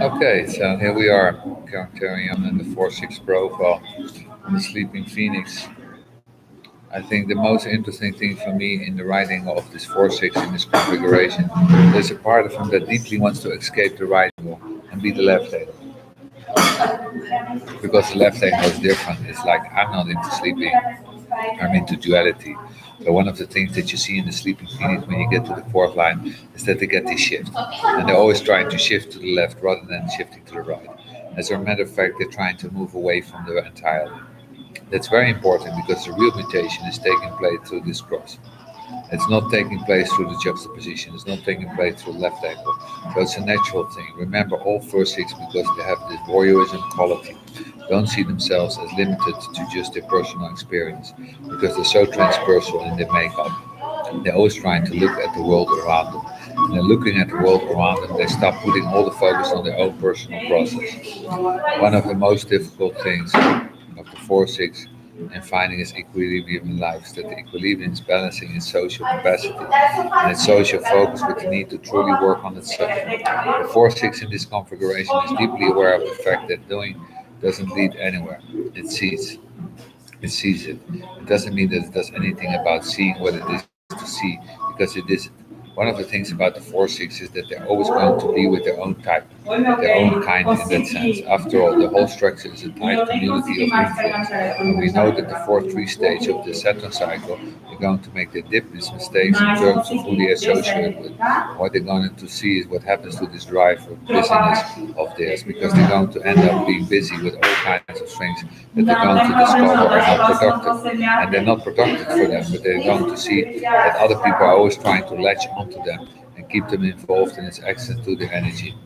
Okay, so here we are carrying on in the 4-6 profile on the Sleeping Phoenix. I think the most interesting thing for me in the writing of this 4-6 in this configuration, there's a part of him that deeply wants to escape the right angle and be the left angle. Because the left angle is different. It's like I'm not into sleeping, I'm into duality. So one of the things that you see in the Sleeping Phoenix when you get to the fourth line is that they get this shift. And they're always trying to shift to the left rather than shifting to the right. As a matter of fact, they're trying to move away from the entirely. That's very important because the real mutation is taking place through this cross. It's not taking place through the juxtaposition. It's not taking place through left angle. So it's a natural thing. Remember, all first six, because they have this voyeurism quality, don't see themselves as limited to just their personal experience because they're so transpersonal in their makeup. They're always trying to look at the world around them. And then looking at the world around them, they stop putting all the focus on their own personal process. One of the most difficult things of the 4-6 and finding its equilibrium in life is that the equilibrium is balancing its social capacity and its social focus with the need to truly work on itself. The 4-6 in this configuration is deeply aware of the fact that doing doesn't lead anywhere. It sees. It sees it. It doesn't mean that it does anything about seeing what it is to see, because it isn't. One of the things about the 4-6 is that they're always going to be with their own type, their own kind in that sense. After all, the whole structure is a tight community of influence. And we know that the 4-3 stage of the Saturn cycle, they're going to make their deepest mistakes in terms of who they associate with. What they're going to see is what happens to this drive for busyness of theirs, because they're going to end up being busy with all kinds of things that they're going to discover are not productive. And they're not productive for them, but they're going to see that other people are always trying to latch onto them and keep them involved in its access to their energy.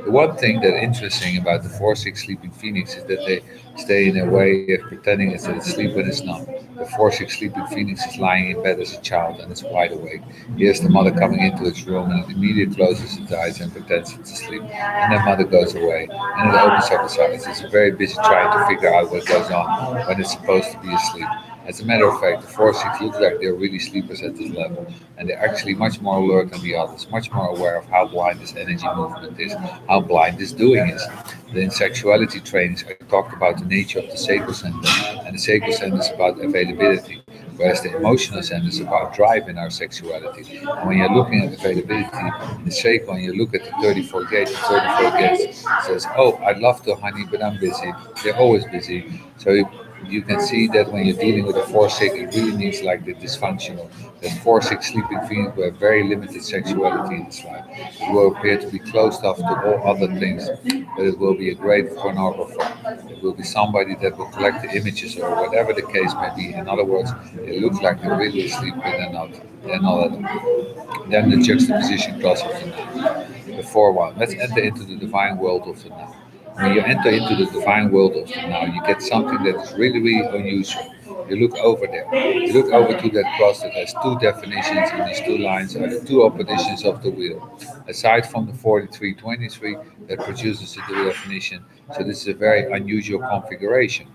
The one thing that interesting about the 4-6 sleeping phoenix is that they stay in a way of pretending it's asleep when it's not. The 4-6 sleeping phoenix is lying in bed as a child and it's wide awake. Here's the mother coming into its room and it immediately closes its eyes and pretends it's asleep. And then mother goes away and it opens up its eyes. It's very busy trying to figure out what goes on when it's supposed to be asleep. As a matter of fact, the 4-6 looks like they're really sleepers at this level, and they're actually much more alert than the others, much more aware of how blind this energy movement is, how blind this doing is. In sexuality trainings, I talked about the nature of the sacral center, and the sacral center is about availability, whereas the emotional center is about drive in our sexuality. And when you're looking at availability in the sacral, and you look at the 34 gate, the 34 gate says, "Oh, I'd love to, honey, but I'm busy." They're always busy, so you can see that when you're dealing with a 4-6, it really means like the dysfunctional. That 4-6 sleeping beings who have very limited sexuality in this life. It will appear to be closed off to all other things, but it will be a great pornographer. It will be somebody that will collect the images or whatever the case may be. In other words, it looks like they're really asleep, but they're not. They're not at all. Then the juxtaposition class of the now. The 4-1. Let's enter into the divine world of the now. When you enter into the divine world of the now, you get something that is really, really unusual. You look over there. You look over to that cross that has two definitions, and these two lines are the two oppositions of the wheel. Aside from the 4323 that produces the dual definition, so this is a very unusual configuration.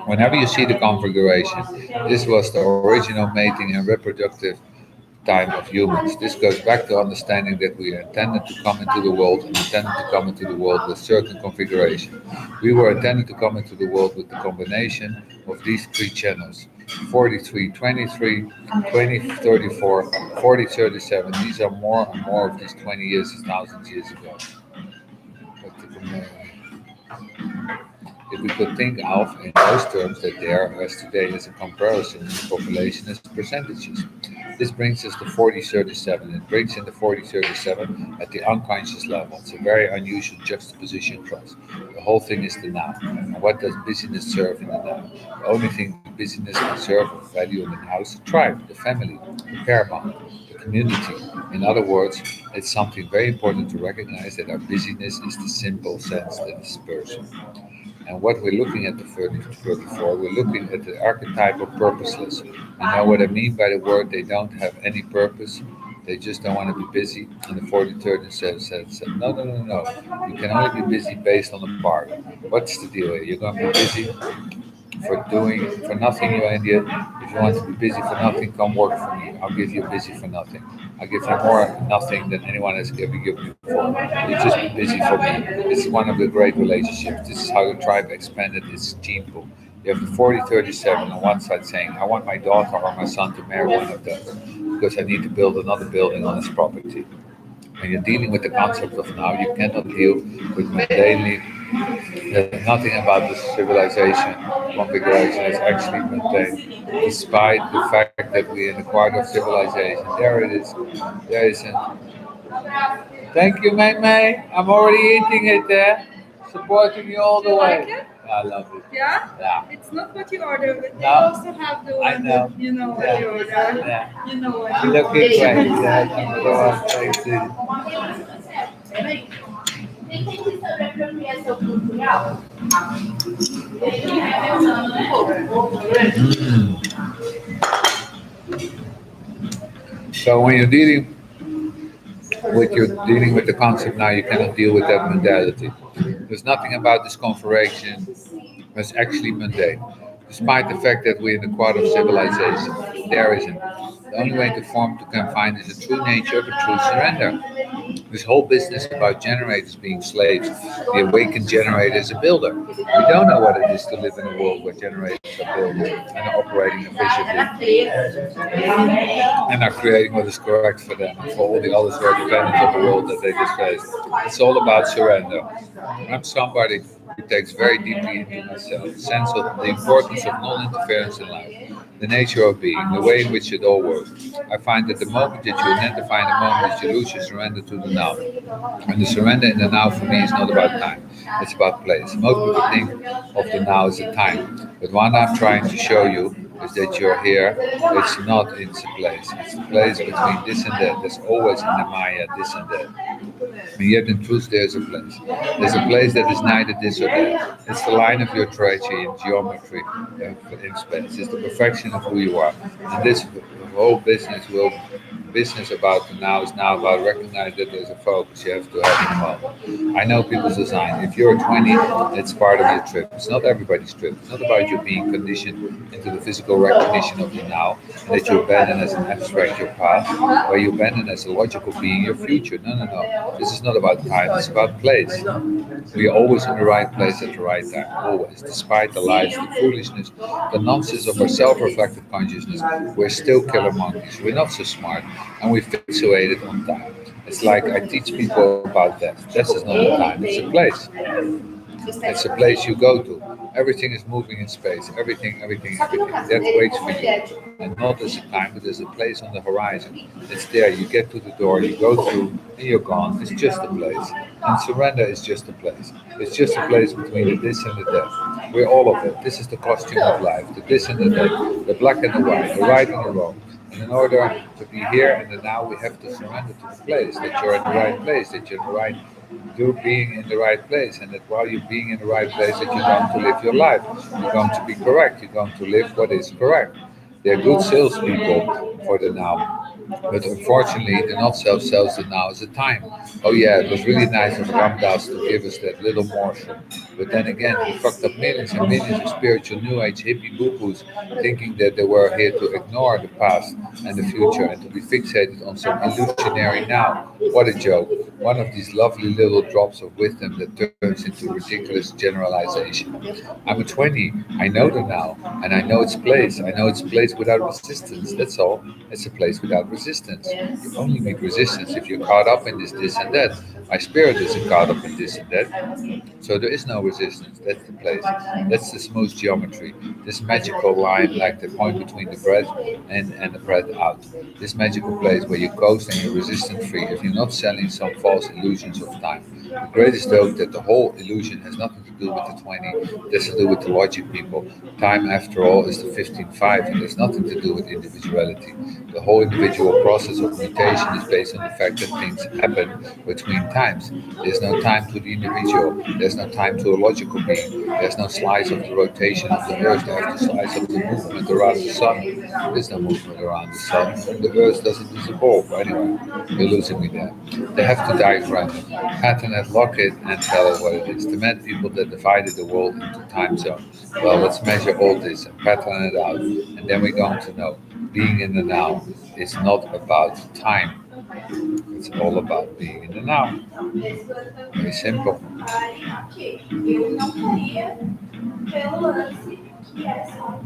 Whenever you see the configuration, this was the original mating and reproductive time of humans. This goes back to understanding that we are intended to come into the world and intended to come into the world with certain configuration. We were intended to come into the world with the combination of these three channels: 4323, 2034, 4037. These are more and more of these 20 years, thousands years ago. But if we could think of in those terms that there as today as a comparison in the population as percentages. This brings us to 4037. It brings in the 4037 at the unconscious level. It's a very unusual juxtaposition cross. The whole thing is the now. And what does busyness serve in the now? The only thing busyness can serve of value in the now is the tribe, the family, the paramount, the community. In other words, it's something very important to recognize that our busyness is the simple sense that is person. And what we're looking at the 34, we're looking at the archetype of purposeless. You know what I mean by the word they don't have any purpose? They just don't want to be busy. And the 43rd says, no, no, no, no. You can only be busy based on the part. What's the deal here? You're going to be busy for nothing, you're an idiot. If you want to be busy for nothing, come work for me. I'll give you busy for nothing. I'll give you more nothing than anyone has ever given you before. You just be busy for me. It's one of the great relationships. This is how the tribe expanded its gene pool. You have the 40-37 on one side saying, I want my daughter or my son to marry one of those because I need to build another building on this property. When you're dealing with the concept of now, you cannot deal with mundanely. There's nothing about the civilization configuration is actually maintained, despite the fact that we're in the quarter of civilization. There it is. There is a. Thank you, May May. I'm already eating it there, supporting you all the way. It? I love it. Yeah? Yeah. It's not what you order, but they also have the one that you know what you order. Yeah. You know what you order. Looking great. Yeah, go on. Thank So when you're dealing with the concept now, you cannot deal with that mentality. There's nothing about this configuration that's actually mundane. Despite the fact that we're in the quad of civilization, there isn't. The only way to form to confine is the true nature of a true surrender. This whole business about generators being slaves, the awakened generator is a builder. We don't know what it is to live in a world where generators are building and are operating efficiently and are creating what is correct for them and for all the others who are dependent on the world that they just face. It's all about surrender. I'm somebody who takes very deeply into myself, the sense of the importance of non-interference in life, the nature of being, the way in which it all works. I find that the moment that you identify in the moment that you lose your surrender to the now. And the surrender in the now for me is not about time, it's about place. Most people think of the now as a time, but what I'm trying to show you is that you're here, it's not, it's a place. It's a place between this and that. There's always in the Maya this and that. And yet, in truth, there's a place. There's a place that is neither this or that. It's the line of your trajectory in geometry in space. It's the perfection of who you are. And this whole business about the now is now about recognizing that there's a focus you have to have in the moment. I know people's design. If you're 20, it's part of your trip. It's not everybody's trip. It's not about you being conditioned into the physical recognition of the now, and that you abandon as an abstract your past, or you abandon as a logical being your future. No, no, no. This is not about time. It's about place. We are always in the right place at the right time. Always. Despite the lies, the foolishness, the nonsense of our self-reflective consciousness, we're still killer monkeys. We're not so smart, and we fixated on time. It's like I teach people about that. This is not a time. It's a place. It's a place you go to. Everything is moving in space. Everything. That waits for you. And not as a time, but as a place on the horizon. It's there. You get to the door, you go through, and you're gone. It's just a place. And surrender is just a place. It's just a place between the this and the that. We're all of it. This is the costume of life. The this and the that. The black and the white. The right and the wrong. And in order to be here and the now, we have to surrender to the place. That you're in the right place. That you're in the right you being in the right place, and that while you're being in the right place, that you're going to live your life. You're going to be correct. You're going to live what is correct. They're good salespeople for the now. But unfortunately, they're not self-sells the now as a time. Oh yeah, it was really nice of Ramdas to give us that little morsel. But then again, he fucked up millions and millions of spiritual New Age hippie boo-boos, thinking that they were here to ignore the past and the future and to be fixated on some illusionary now. What a joke. One of these lovely little drops of wisdom that turns into ridiculous generalization. I'm a 20. I know the now, and I know its place. I know its place without resistance. That's all. It's a place without resistance. You only meet resistance if you're caught up in this, and that. My spirit isn't caught up in this and that. So there is no resistance. That's the place. That's the smooth geometry. This magical line, like the point between the breath and the breath out. This magical place where you coast and you're resistance free if you're not selling some false illusions of time. The greatest hope that the whole illusion has nothing to do with the 20, it has to do with the logic, people. Time, after all, is the 15.5, and has nothing to do with individuality. The whole individual process of mutation is based on the fact that things happen between times. There's no time to the individual. There's no time to a logical being. There's no slice of the rotation of the earth. There's the slice of the movement around the sun. There's no movement around the sun. The Earth doesn't dissolve anyway. You're losing me there. They have to diagram it, pattern it, lock it, and tell it what it is. The mad people that divided the world into time zones. Well, let's measure all this and pattern it out, and then we're going to know. Being in the now is not about time. It's all about being in the now. Very simple.